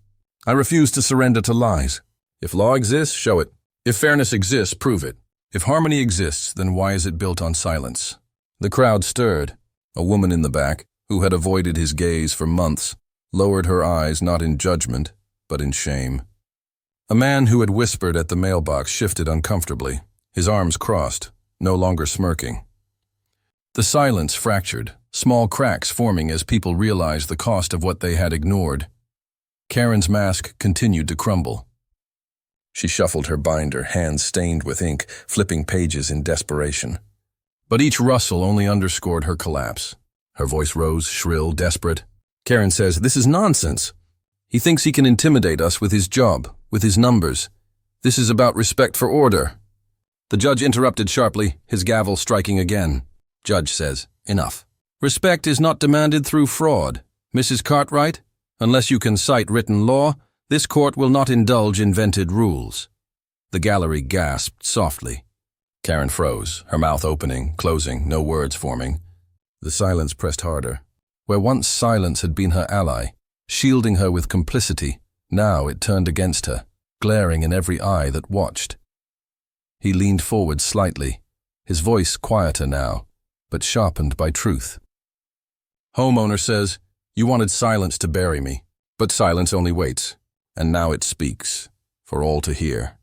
I refuse to surrender to lies. If law exists, show it. If fairness exists, prove it. If harmony exists, then why is it built on silence? The crowd stirred. A woman in the back, who had avoided his gaze for months, lowered her eyes not in judgment, but in shame. A man who had whispered at the mailbox shifted uncomfortably, his arms crossed, no longer smirking. The silence fractured, small cracks forming as people realized the cost of what they had ignored. Karen's mask continued to crumble. She shuffled her binder, hands stained with ink, flipping pages in desperation. But each rustle only underscored her collapse. Her voice rose, shrill, desperate. Karen says, This is nonsense. He thinks he can intimidate us with his job, with his numbers. This is about respect for order. The judge interrupted sharply, his gavel striking again. Judge says, enough. Respect is not demanded through fraud. Mrs. Cartwright, unless you can cite written law, this court will not indulge invented rules. The gallery gasped softly. Karen froze, her mouth opening, closing, no words forming. The silence pressed harder. Where once silence had been her ally, shielding her with complicity, now it turned against her, glaring in every eye that watched. He leaned forward slightly, his voice quieter now, but sharpened by truth. Homeowner says, you wanted silence to bury me, but silence only waits, and now it speaks, for all to hear.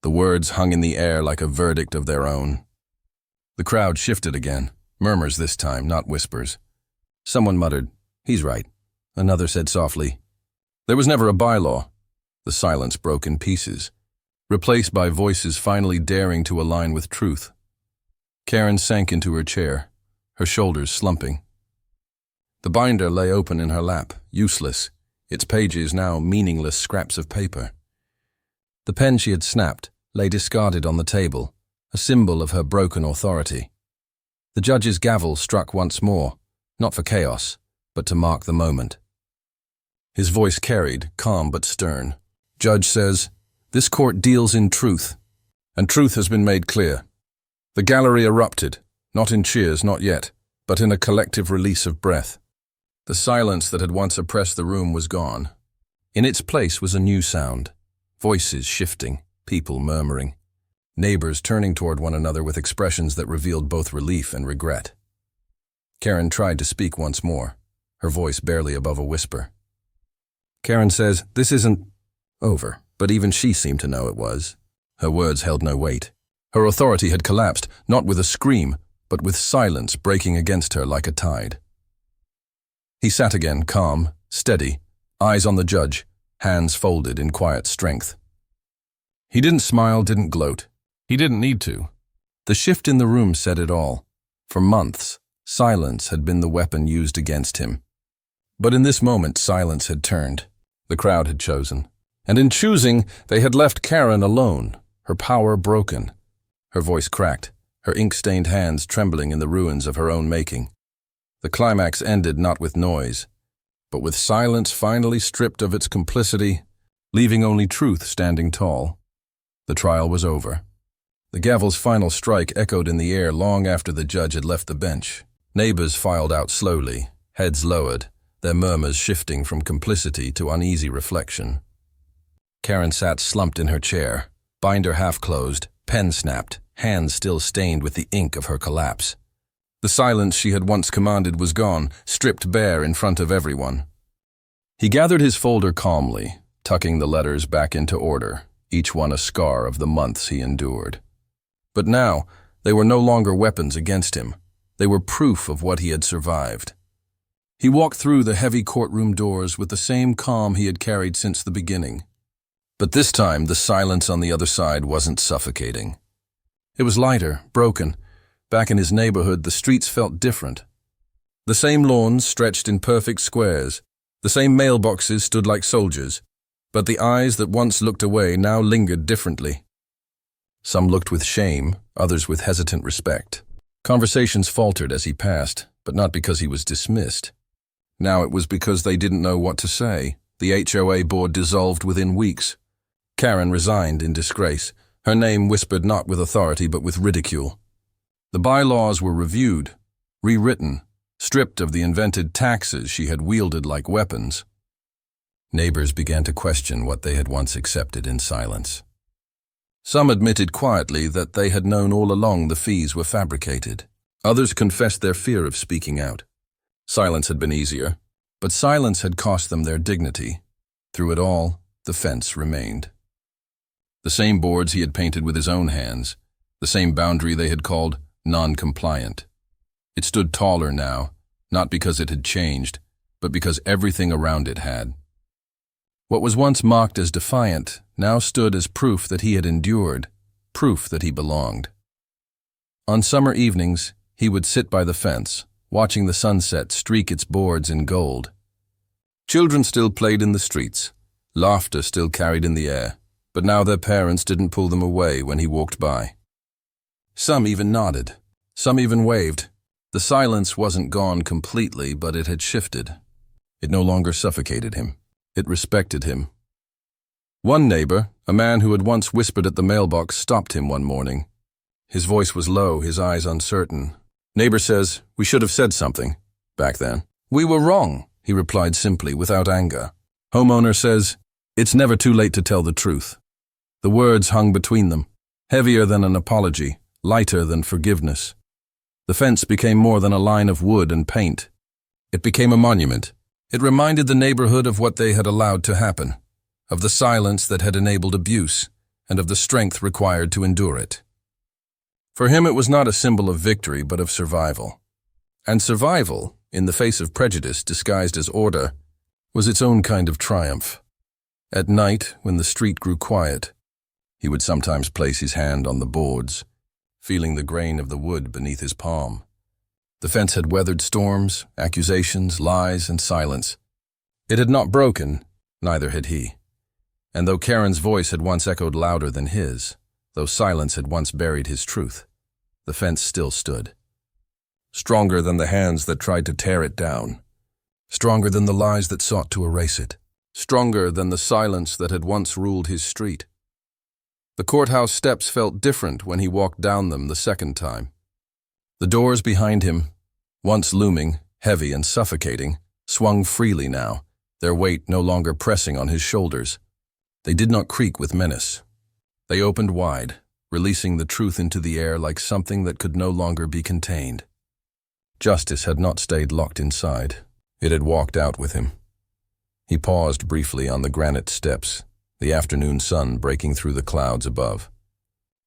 The words hung in the air like a verdict of their own. The crowd shifted again, murmurs this time, not whispers. Someone muttered, he's right. Another said softly, there was never a bylaw. The silence broke in pieces, replaced by voices finally daring to align with truth. Karen sank into her chair, her shoulders slumping. The binder lay open in her lap, useless, its pages now meaningless scraps of paper. The pen she had snapped lay discarded on the table, a symbol of her broken authority. The judge's gavel struck once more, not for chaos, but to mark the moment. His voice carried, calm but stern. Judge says, this court deals in truth, and truth has been made clear. The gallery erupted, not in cheers, not yet, but in a collective release of breath. The silence that had once oppressed the room was gone. In its place was a new sound, voices shifting, people murmuring, neighbors turning toward one another with expressions that revealed both relief and regret. Karen tried to speak once more, her voice barely above a whisper. Karen says, this isn't over, but even she seemed to know it was. Her words held no weight. Her authority had collapsed, not with a scream, but with silence breaking against her like a tide. He sat again, calm, steady, eyes on the judge, hands folded in quiet strength. He didn't smile, didn't gloat. He didn't need to. The shift in the room said it all. For months, silence had been the weapon used against him. But in this moment, silence had turned. The crowd had chosen. And in choosing, they had left Karen alone, her power broken. Her voice cracked, her ink-stained hands trembling in the ruins of her own making. The climax ended not with noise, but with silence finally stripped of its complicity, leaving only truth standing tall. The trial was over. The gavel's final strike echoed in the air long after the judge had left the bench. Neighbors filed out slowly, heads lowered, their murmurs shifting from complicity to uneasy reflection. Karen sat slumped in her chair, binder half closed, pen snapped, hands still stained with the ink of her collapse. The silence she had once commanded was gone, stripped bare in front of everyone. He gathered his folder calmly, tucking the letters back into order, each one a scar of the months he endured. But now, they were no longer weapons against him. They were proof of what he had survived. He walked through the heavy courtroom doors with the same calm he had carried since the beginning. But this time, the silence on the other side wasn't suffocating. It was lighter, broken. Back in his neighborhood, the streets felt different. The same lawns stretched in perfect squares. The same mailboxes stood like soldiers. But the eyes that once looked away now lingered differently. Some looked with shame, others with hesitant respect. Conversations faltered as he passed, but not because he was dismissed. Now it was because they didn't know what to say. The HOA board dissolved within weeks. Karen resigned in disgrace, her name whispered not with authority but with ridicule. The bylaws were reviewed, rewritten, stripped of the invented taxes she had wielded like weapons. Neighbors began to question what they had once accepted in silence. Some admitted quietly that they had known all along the fees were fabricated. Others confessed their fear of speaking out. Silence had been easier, but silence had cost them their dignity. Through it all, the fence remained. The same boards he had painted with his own hands, the same boundary they had called non-compliant. It stood taller now, not because it had changed, but because everything around it had. What was once mocked as defiant now stood as proof that he had endured, proof that he belonged. On summer evenings, he would sit by the fence, watching the sunset streak its boards in gold. Children still played in the streets, Laughter still carried in the air, but now their parents didn't pull them away when he walked by. Some even nodded. Some even waved. The silence wasn't gone completely, but it had shifted. It no longer suffocated him. It respected him. One neighbor, a man who had once whispered at the mailbox, stopped him one morning. His voice was low, his eyes uncertain. Neighbor says, "We should have said something back then." "We were wrong," he replied simply, without anger. Homeowner says, "It's never too late to tell the truth." The words hung between them, heavier than an apology, lighter than forgiveness. The fence became more than a line of wood and paint. It became a monument. It reminded the neighborhood of what they had allowed to happen, of the silence that had enabled abuse, and of the strength required to endure it. For him, it was not a symbol of victory, but of survival. And survival, in the face of prejudice disguised as order, was its own kind of triumph. At night, when the street grew quiet, he would sometimes place his hand on the boards, feeling the grain of the wood beneath his palm. The fence had weathered storms, accusations, lies, and silence. It had not broken, neither had he. And though Karen's voice had once echoed louder than his, though silence had once buried his truth, the fence still stood. Stronger than the hands that tried to tear it down. Stronger than the lies that sought to erase it. Stronger than the silence that had once ruled his street. The courthouse steps felt different when he walked down them the second time. The doors behind him, once looming, heavy and suffocating, swung freely now, their weight no longer pressing on his shoulders. They did not creak with menace. They opened wide, releasing the truth into the air like something that could no longer be contained. Justice had not stayed locked inside. It had walked out with him. He paused briefly on the granite steps, the afternoon sun breaking through the clouds above.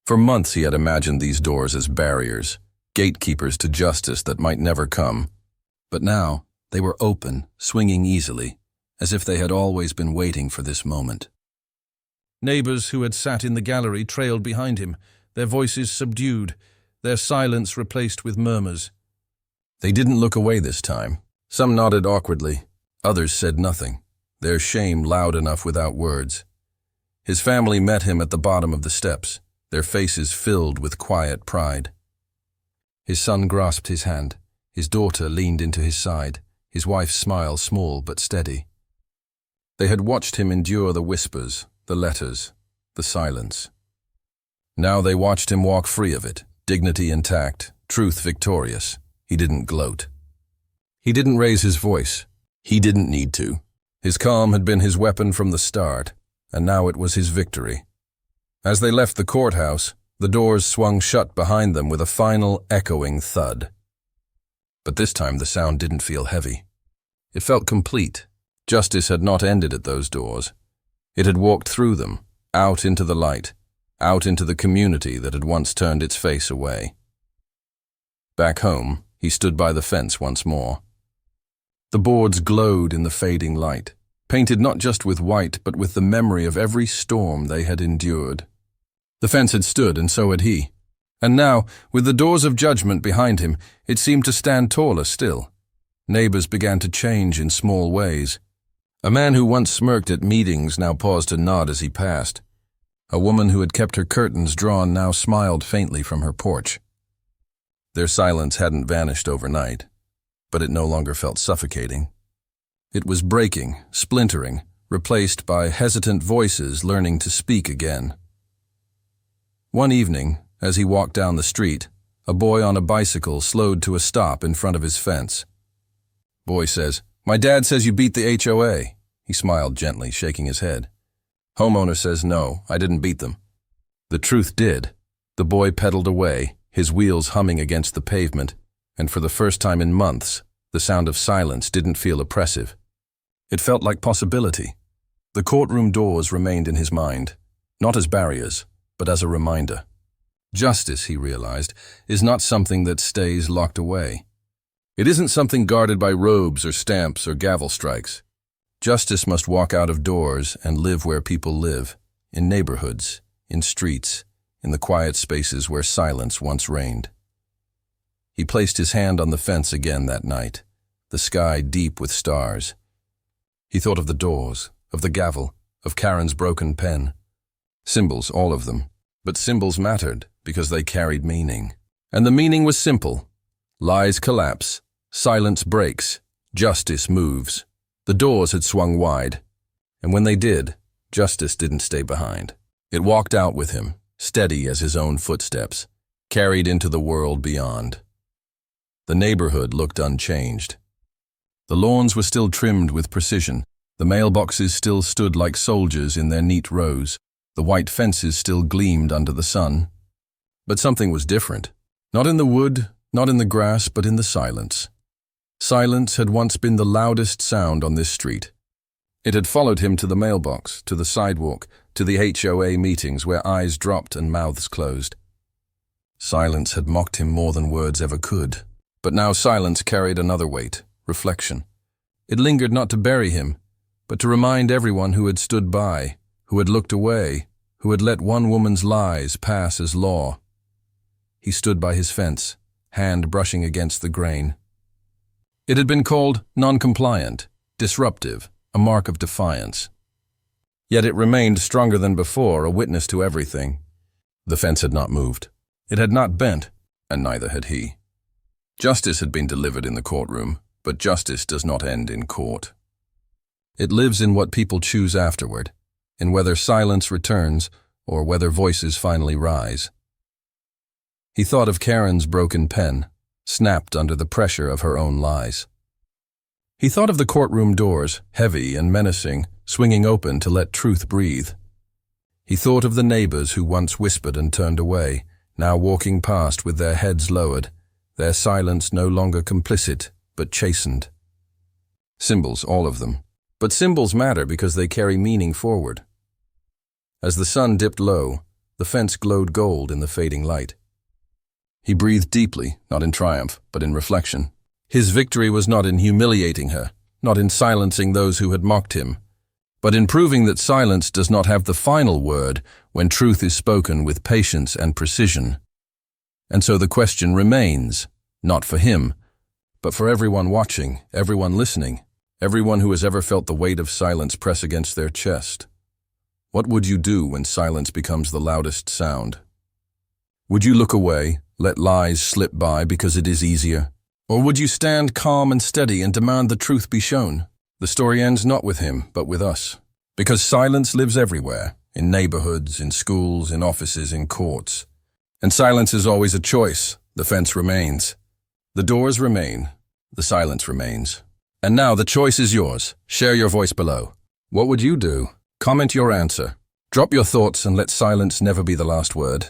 For months he had imagined these doors as barriers, gatekeepers to justice that might never come. But now they were open, swinging easily, as if they had always been waiting for this moment. Neighbors who had sat in the gallery trailed behind him, their voices subdued, their silence replaced with murmurs. They didn't look away this time. Some nodded awkwardly, others said nothing, their shame loud enough without words. His family met him at the bottom of the steps, their faces filled with quiet pride. His son grasped his hand, his daughter leaned into his side, his wife's smile small but steady. They had watched him endure the whispers, the letters, the silence. Now they watched him walk free of it, dignity intact, truth victorious. He didn't gloat. He didn't raise his voice. He didn't need to. His calm had been his weapon from the start, and now it was his victory. As they left the courthouse, the doors swung shut behind them with a final echoing thud. But this time the sound didn't feel heavy. It felt complete. Justice had not ended at those doors. It had walked through them, out into the light, out into the community that had once turned its face away. Back home, he stood by the fence once more. The boards glowed in the fading light, painted not just with white but with the memory of every storm they had endured. The fence had stood, and so had he. And now, with the doors of judgment behind him, it seemed to stand taller still. Neighbors began to change in small ways. A man who once smirked at meetings now paused to nod as he passed. A woman who had kept her curtains drawn now smiled faintly from her porch. Their silence hadn't vanished overnight, but it no longer felt suffocating. It was breaking, splintering, replaced by hesitant voices learning to speak again. One evening, as he walked down the street, a boy on a bicycle slowed to a stop in front of his fence. Boy says, "My dad says you beat the HOA." He smiled gently, shaking his head. Homeowner says, "No, I didn't beat them." The truth did. The boy pedaled away, his wheels humming against the pavement, and for the first time in months, the sound of silence didn't feel oppressive. It felt like possibility. The courtroom doors remained in his mind, not as barriers, but as a reminder. Justice, he realized, is not something that stays locked away. It isn't something guarded by robes or stamps or gavel strikes. Justice must walk out of doors and live where people live, in neighborhoods, in streets, in the quiet spaces where silence once reigned. He placed his hand on the fence again that night, the sky deep with stars. He thought of the doors, of the gavel, of Karen's broken pen. Symbols, all of them. But symbols mattered because they carried meaning. And the meaning was simple. Lies collapse, silence breaks, justice moves. The doors had swung wide, and when they did, justice didn't stay behind. It walked out with him, steady as his own footsteps, carried into the world beyond. The neighborhood looked unchanged. The lawns were still trimmed with precision. The mailboxes still stood like soldiers in their neat rows. The white fences still gleamed under the sun. But something was different. Not in the wood, not in the grass, but in the silence. Silence had once been the loudest sound on this street. It had followed him to the mailbox, to the sidewalk, to the HOA meetings where eyes dropped and mouths closed. Silence had mocked him more than words ever could. But now silence carried another weight, reflection. It lingered not to bury him, but to remind everyone who had stood by, who had looked away, who had let one woman's lies pass as law. He stood by his fence, hand brushing against the grain. It had been called non-compliant, disruptive, a mark of defiance. Yet it remained stronger than before, a witness to everything. The fence had not moved. It had not bent, and neither had he. Justice had been delivered in the courtroom, but justice does not end in court. It lives in what people choose afterward, in whether silence returns or whether voices finally rise. He thought of Karen's broken pen, snapped under the pressure of her own lies. He thought of the courtroom doors, heavy and menacing, swinging open to let truth breathe. He thought of the neighbors who once whispered and turned away, now walking past with their heads lowered, their silence no longer complicit, but chastened. Symbols, all of them. But symbols matter because they carry meaning forward. As the sun dipped low, the fence glowed gold in the fading light. He breathed deeply, not in triumph, but in reflection. His victory was not in humiliating her, not in silencing those who had mocked him, but in proving that silence does not have the final word when truth is spoken with patience and precision. And so the question remains, not for him, but for everyone watching, everyone listening, everyone who has ever felt the weight of silence press against their chest. What would you do when silence becomes the loudest sound? Would you look away, let lies slip by because it is easier? Or would you stand calm and steady and demand the truth be shown? The story ends not with him, but with us. Because silence lives everywhere, in neighborhoods, in schools, in offices, in courts. And silence is always a choice. The fence remains. The doors remain. The silence remains. And now the choice is yours. Share your voice below. What would you do? Comment your answer. Drop your thoughts and let silence never be the last word.